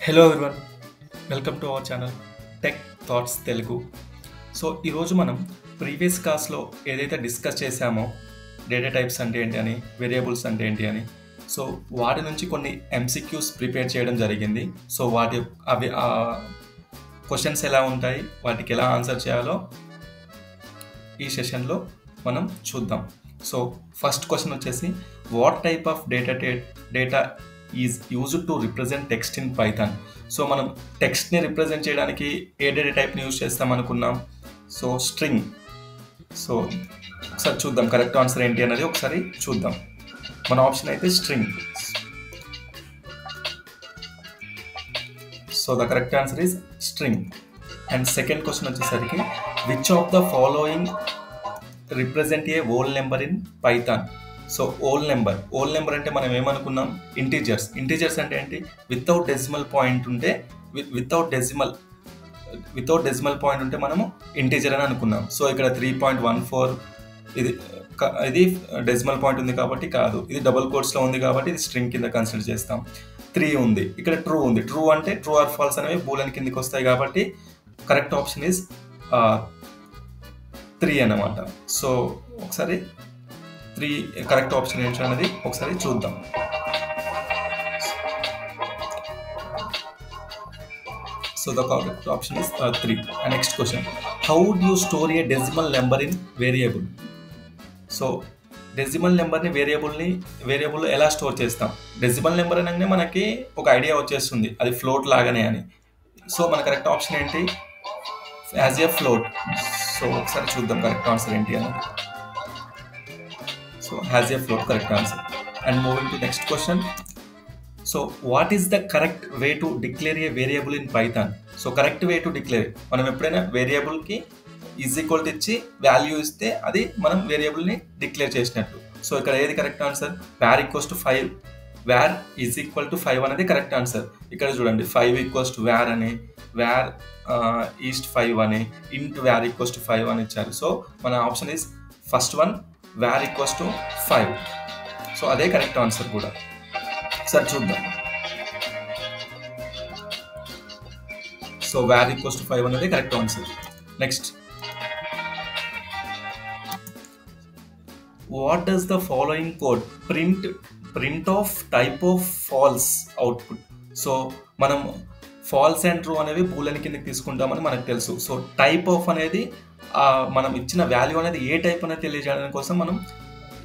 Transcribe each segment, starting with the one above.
Hello everyone, welcome to our channel tech thoughts Telugu. So ఈరోజు మనం previous క్లాస్లో ఏదైతే డిస్కస్ చేశామో డేటా టైప్స్ అంటే ఏంటి అని, వేరియబుల్స్ అంటే ఏంటి అని, సో వాటి నుంచి కొన్ని ఎంసీక్యూస్ ప్రిపేర్ చేయడం జరిగింది. సో అవి క్వశ్చన్స్ ఎలా ఉంటాయి, వాటికి ఎలా ఆన్సర్ చేయాలో ఈ సెషన్లో మనం చూద్దాం. సో ఫస్ట్ క్వశ్చన్ వచ్చేసి, what type of data is used to represent text in Python. So మనం టెక్స్ట్ని రిప్రజెంట్ చేయడానికి ఏ డేటా టైప్ని యూజ్ చేస్తాం అనుకున్నాం? So string. సో ఒకసారి చూద్దాం కరెక్ట్ ఆన్సర్ ఏంటి అనేది ఒకసారి చూద్దాం. మన ఆప్షన్ అయితే string. So the correct answer is string. And second question వచ్చేసరికి, which of the following represent a whole number in Python. So whole number అంటే మనం ఏమనుకున్నాం? ఇంటీజర్స్ అంటే ఏంటి? వితౌట్ డెసిమల్ పాయింట్ ఉంటే వితౌట్ డెసిమల్ పాయింట్ ఉంటే మనము ఇంటీజర్ అని అనుకున్నాం. సో ఇక్కడ 3.14 ఇది డెసిమల్ పాయింట్ ఉంది కాబట్టి కాదు, ఇది డబుల్ కోట్స్లో ఉంది కాబట్టి ఇది స్ట్రింగ్ కింద కన్సిడర్ చేస్తాం. 3 ఉంది, ఇక్కడ ట్రూ ఉంది. ట్రూ అంటే ట్రూ ఆర్ ఫాల్స్ అనేవి బూలియన్ కిందకి వస్తాయి కాబట్టి కరెక్ట్ ఆప్షన్ ఈజ్ 3 అన్నమాట. సో ఒకసారి 3 కరెక్ట్ ఆప్షన్ ఏంటి అనేది ఒకసారి చూద్దాం. So the correct option is 3. Next question, how do you store A decimal number in variable. So decimal నెంబర్ని వేరియబుల్లో ఎలా స్టోర్ చేస్తాం? డెసిమల్ నెంబర్ అనగానే మనకి ఒక ఐడియా వచ్చేస్తుంది, అది ఫ్లోట్ లాగానే అని. సో మన కరెక్ట్ ఆప్షన్ ఏంటి? As a float. సో ఒకసారి చూద్దాం కరెక్ట్ ఆన్సర్ ఏంటి అని. So has a float, correct answer. And moving to next question. So what is the correct way to declare a variable in Python? So correct way to declare, మనం ఎప్పుడైనా variable కి is equal ఇచ్చి value ఇస్తే అది మనం variable ని declare చేసినట్టు. So ఇక్కడ ఏది correct answer? var equals to 5, var is equal to 5 అనేది కరెక్ట్ ఆన్సర్. ఇక్కడ చూడండి 5 ఈక్వల్స్ టు var అని, var ఈస్ట్ 5 అని, int var ఈక్వల్స్ టు 5 అని ఇచ్చారు. సో మన option is first one, var equals to 5. So అదే కరెక్ట్ ఆన్సర్ కూడా. సరే చూద్దాం. సో var ఈక్వల్స్ టు 5 అనేది correct answer. Next, what does the following code print of type of false output. So మనం falls and true అనేవి Boolean కిందకి తీసుకుంటామని మనకు తెలుసు. సో టైప్ ఆఫ్ అనేది మనం ఇచ్చిన వాల్యూ అనేది ఏ టైప్ అనేది తెలియజేయడం కోసం మనం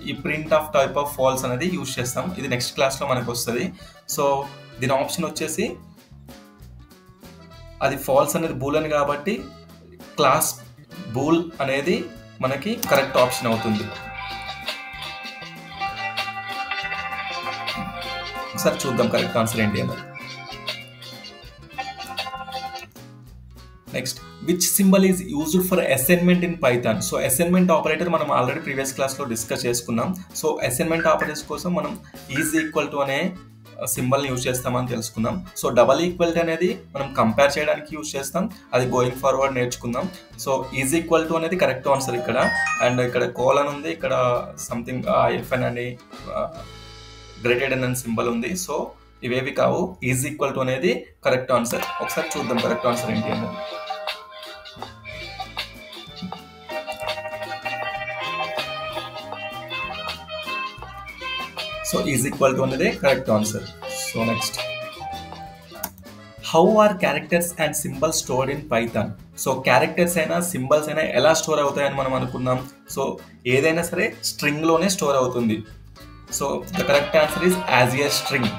ఈ print of type of false అనేది యూజ్ చేస్తాం. ఇది నెక్స్ట్ క్లాస్లో మనకు వస్తుంది. సో దీని ఆప్షన్ వచ్చేసి, అది ఫాల్స్ అనేది బూలియన్ కాబట్టి క్లాస్ బూల్ అనేది మనకి కరెక్ట్ ఆప్షన్ అవుతుంది. ఒకసారి చూద్దాం కరెక్ట్ ఆన్సర్ ఏంటి అన్నది. Next, which symbol is used for assignment in Python. So assignment operator మనం ఆల్రెడీ ప్రీవియస్ క్లాస్లో డిస్కస్ చేసుకున్నాం. సో అసైన్మెంట్ ఆపరేటర్స్ కోసం మనం ఈజ్ ఈక్వల్ టు అనే సింబల్ని యూజ్ చేస్తామని తెలుసుకుందాం. సో డబల్ ఈక్వల్ అనేది మనం కంపేర్ చేయడానికి యూజ్ చేస్తాం, అది గోయింగ్ ఫార్వర్డ్ నేర్చుకుందాం. సో ఈజ్ ఈక్వల్ టు అనేది కరెక్ట్ ఆన్సర్ ఇక్కడ. అండ్ ఇక్కడ కోలన్ ఉంది, ఇక్కడ సంథింగ్ ఎఫ్ఎన్ అని గ్రేటెడ్ అని సింబల్ ఉంది. సో ఇవేవి కావు, ఈజ్ ఈక్వల్ టు అనేది కరెక్ట్ ఆన్సర్. ఒకసారి చూద్దాం కరెక్ట్ ఆన్సర్ ఏంటి అన్నది. సో ఈజ్ ఈక్వల్ టు అనేది correct answer. So next, how are characters and symbols stored in Python. So characters అయినా సింబల్స్ అయినా ఎలా స్టోర్ అవుతాయని మనం అనుకున్నాం. సో ఏదైనా సరే స్ట్రింగ్లోనే స్టోర్ అవుతుంది. So the correct answer is as a string.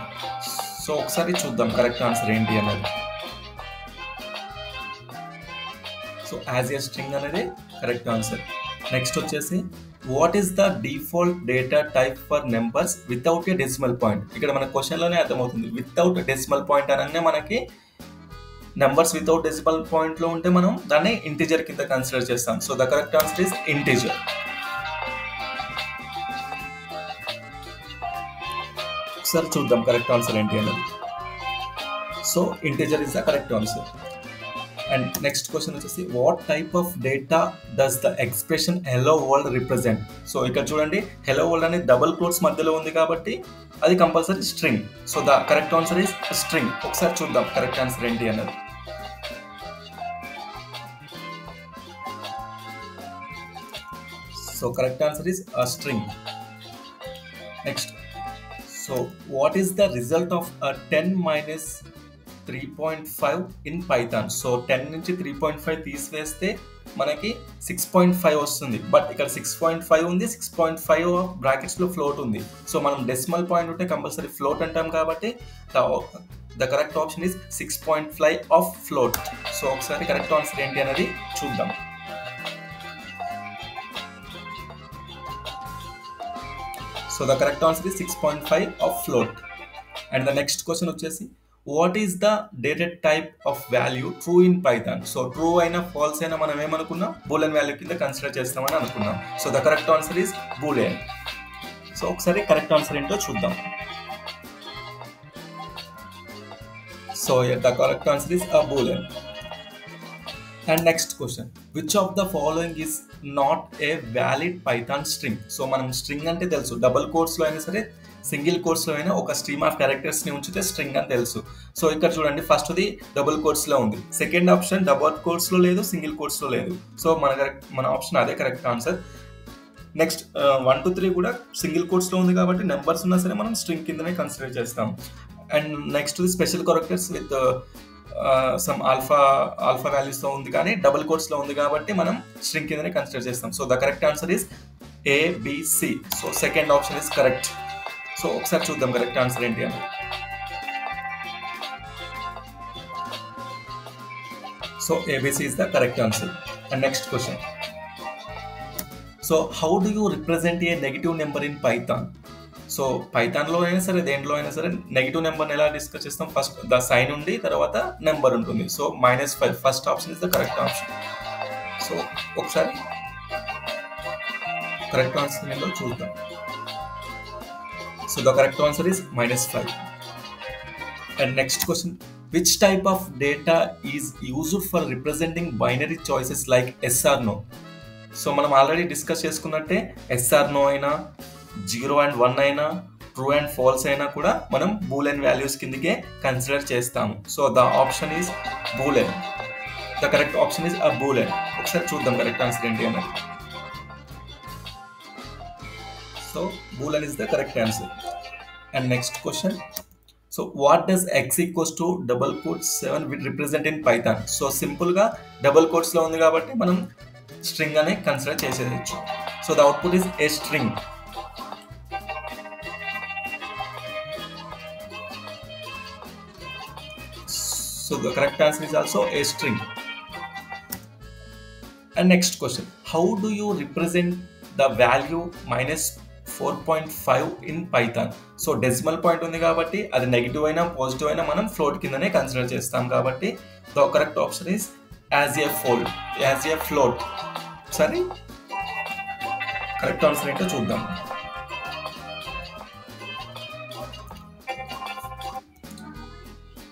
So ఒకసారి చూద్దాం కరెక్ట్ ఆన్సర్ ఏంటి అన్నది. సో యాజ్ ఏ స్ట్రింగ్ అనేది కరెక్ట్ ఆన్సర్. నెక్స్ట్ వచ్చేసి, what is the default data type for numbers without a decimal point. ఇక్కడ మన క్వశ్చన్లోనే అర్థమవుతుంది, వితౌట్ డెసిమల్ పాయింట్ అనగానే మనకి నెంబర్స్ వితౌట్ డెసిమల్ పాయింట్లో ఉంటే మనం దాన్ని ఇంటీజర్ కింద కన్సిడర్ చేస్తాం. So the correct answer is integer. ఒకసారి చూద్దాం కరెక్ట్ ఆన్సర్ ఏంటి అన్నది. So integer is the correct answer. And next question వచ్చేసి what type of data does the expression hello world represent. So ఇక్కడ చూడండి హెలో వరల్డ్ అనేది డబుల్ కోట్స్ మధ్యలో ఉంది కాబట్టి అది compulsory string. So the correct answer is string. ఒకసారి చూద్దాం కరెక్ట్ ఆన్సర్ ఏంటి అన్నది. So correct answer is string. Next, so what is the result of 10 minus 3.5 in Python. So 10 నుంచి 3.5 తీసివేస్తే మనకి 6.5 వస్తుంది. బట్ ఇక్కడ 6.5 ఉంది, 6.5 బ్రాకెట్స్ లో ఫ్లోట్ ఉంది. సో మనం డెసిమల్ పాయింట్ ఉంటే కంపల్సరీ ఫ్లోట్ అంటాం కాబట్టి the correct option is 6.5 of float. So ఒకసారి కరెక్ట్ ఆన్సర్ ఏంటి అనేది చూద్దాం. So the correct answer is 6.5 of float. And the next question వచ్చేసి what is the data type of value true in Python. So true అయినా false అయినా మనం ఏమనుకున్నాం, boolean value కింద కన్సిడర్ చేస్తామని అనుకున్నాం. So the correct answer is boolean. So ఒకసారి correct answer ఏంటో చూద్దాం. So the correct answer is Boolean. And next question, which of the following is not a valid Python string. So మనం string అంటే తెలుసు, double కోట్స్లో అయినా సరే single కోట్స్లో అయినా ఒక స్ట్రీమ్ ఆఫ్ క్యారెక్టర్స్ని ఉంచితే స్ట్రింగ్ అని తెలుసు. సో ఇక్కడ చూడండి ఫస్ట్ది డబుల్ కోట్స్లో ఉంది, సెకండ్ ఆప్షన్ డబుల్ కోట్స్లో లేదు, సింగిల్ కోట్స్లో లేదు. సో మన ఆప్షన్ అదే కరెక్ట్ ఆన్సర్. నెక్స్ట్ 1 to 3 కూడా సింగిల్ కోట్స్లో ఉంది కాబట్టి నెంబర్స్ ఉన్నా సరే మనం స్ట్రింగ్ కిందనే కన్సిడర్ చేస్తాం. And next special characters with some alpha వాల్యూస్తో ఉంది కానీ డబుల్ కోట్స్లో ఉంది కాబట్టి మనం స్ట్రింగ్ కిందనే కన్సిడర్ చేస్తాం. So the correct answer is ABC. So second option is correct. So ఒకసారి చూద్దాం కరెక్ట్ ఆన్సర్ ఏంటి అని. So ABC is the correct answer. And next question. So how do you represent a negative number in Python? So పైథాన్లో అయినా సరే దేంట్లో అయినా సరే నెగిటివ్ నెంబర్ని ఎలా డిస్కస్ చేస్తాం, ఫస్ట్ ద సైన్ ఉండి తర్వాత నెంబర్ ఉంటుంది. So -5 first option is the correct option. So ఒకసారి కరెక్ట్ ఆన్సర్ ఏంటో చూద్దాం. So the correct answer is -5. And next question, which type of data is used for representing binary choices like yes or no. So మనం already discuss చేసుకున్నట్టే yes or no అయినా 0 and 1 అయినా true and false అయినా కూడా మనం Boolean values కిందకే consider చేస్తాము. So the option is Boolean. The correct option is Boolean. ఒకసారి చూద్దాం కరెక్ట్ ఆన్సర్ ఏంటి అన్నది. So Boolean is the correct answer. And next question, so what does x equals to double quotes 7 will represent in Python. So సింపుల్గా double కోట్స్లో ఉంది కాబట్టి మనం string అనే కన్సిడర్ చేసేయచ్చు. So the output is a string. So the correct answer is also a string. And next question, how do you represent the value -4.5 in Python? So decimal point ఉంది కాబట్టి అది negative అయినా positive అయినా మనం float కిందనే consider చేస్తాం కాబట్టి the correct option is as a float. సరే కరెక్ట్ ఆన్సర్ ఏంటో చూద్దాం.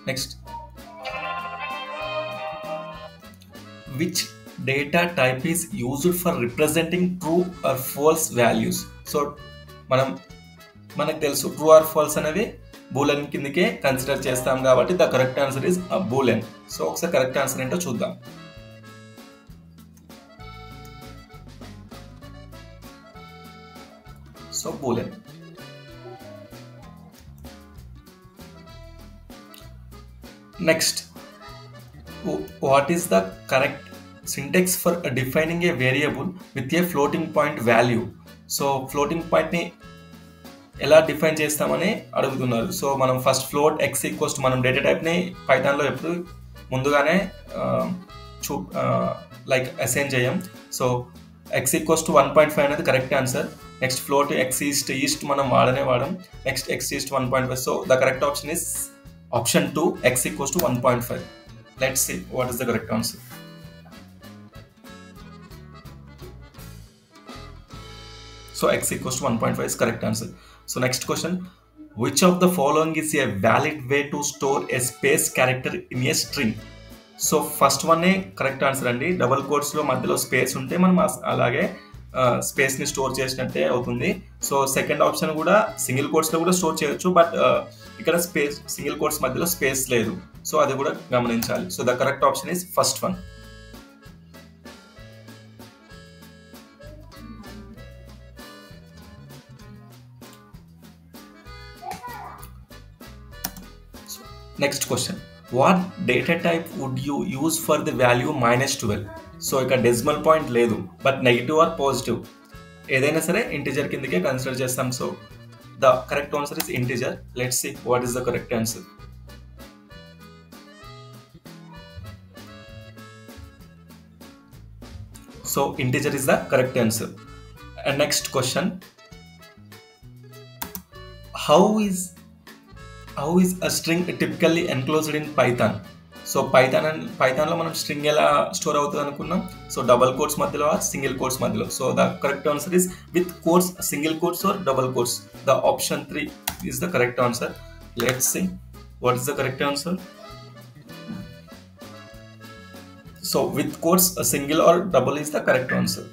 Next, which data type is used for representing true or false values. So మనకు తెలుసు ట్రూ ఆర్ ఫాల్స్ అనేవి బూలియన్ కిందకే కన్సిడర్ చేస్తాం కాబట్టి the correct answer is Boolean. So ఒకసారి కరెక్ట్ ఆన్సర్ ఏంటో చూద్దాం. So Boolean. Next, what is the correct syntax for defining a variable with a floating point value? So floating పాయింట్ని ఎలా define చేస్తామని అడుగుతున్నారు. సో మనం first float x equals to మనం data టైప్ని పైథాన్లో ఎప్పుడు ముందుగానే లైక్ అసైన్ చేయం. సో x ఈక్వల్స్ టు 1.5 అనేది correct answer. Next float x east మనం వాడం. Next x east 1.5. So the correct option is option 2, x equals to 1.5. Let's see what is the correct answer. So x equals to 1.5 is correct answer. So next question, which of the following is a valid way to store a space character in a string? So first వన్నే correct answer అండి. Double కోట్స్లో మధ్యలో space ఉంటే మనం అలాగే స్పేస్ని store చేసినట్టే అవుతుంది. సో సెకండ్ ఆప్షన్ కూడా సింగిల్ కోట్స్లో కూడా స్టోర్ చేయొచ్చు, బట్ ఇక్కడ సింగిల్ కోట్స్ మధ్యలో స్పేస్ లేదు. సో అది కూడా గమనించాలి. So the correct option is first one. Next question, what data type would you use for the value -12? So ఇక్కడ డెసిమల్ పాయింట్ లేదు, బట్ నెగిటివ్ ఆర్ పాజిటివ్ ఏదైనా సరే ఇంటిజర్ కిందకే కన్సిడర్ చేస్తాం. So the correct answer is integer. Let's see what is the correct answer. So integer is the correct answer. And next question, how is a string typically enclosed in Python? So పైథాన్లో మనం string ఎలా store అవుతుంది అనుకున్నాం. So double quotes మధ్యలో single quotes మధ్యలో. So the correct answer is with quotes, single quotes or double quotes. The option 3 is the correct answer. Let's see what is the correct answer. So with quotes, single or double is the correct answer.